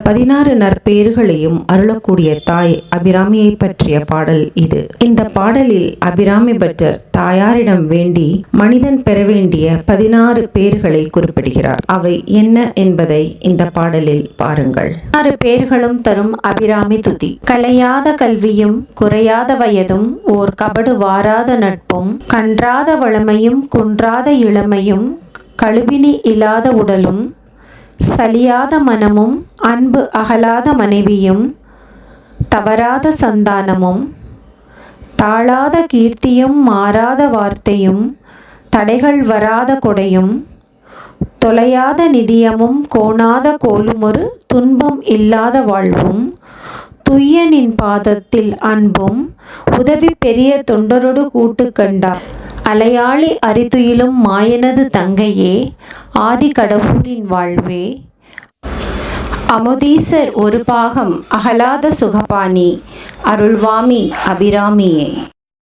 16 நற்பேறுகளையும் அருளக்கூடிய தாய் அபிராமியை பற்றிய பாடல் இது. இந்த பாடலில் அபிராமி பட்டர் தாயாரிடம் வேண்டி மனிதன் பெற வேண்டிய 16 பேறுகளை குறிப்பிடுகிறார். அவை என்ன என்பதை இந்த பாடலில் பாருங்கள். 16 பேர்களும் தரும் அபிராமி துதி. கலையாத கல்வியும் குறையாத வயதும் ஓர் கபடு வாராத நட்பும் கன்றாத வளமையும் குன்றாத இளமையும் கழுவினி இல்லாத உடலும் சலியாத மனமும் அன்பு அகலாத மனைவியும் தவறாத சந்தானமும் தாழாத கீர்த்தியும் மாறாத வார்த்தையும் தடைகள் வராத கொடையும் தொலையாத நிதியமும் கோணாத கோலுமொரு துன்பம் இல்லாத வாழ்வும் துய்யனின் பாதத்தில் அன்பும் உதவி பெரிய தொண்டரொடு கூட்டு கண்டார் அலையாளி அரிதுயிலும் மாயனது தங்கையே ஆதி கடவுரின் வாழ்வே அமுதீசர் ஒரு பாகம் அகலாத சுகபாணி அருள்வாமி அபிராமியே.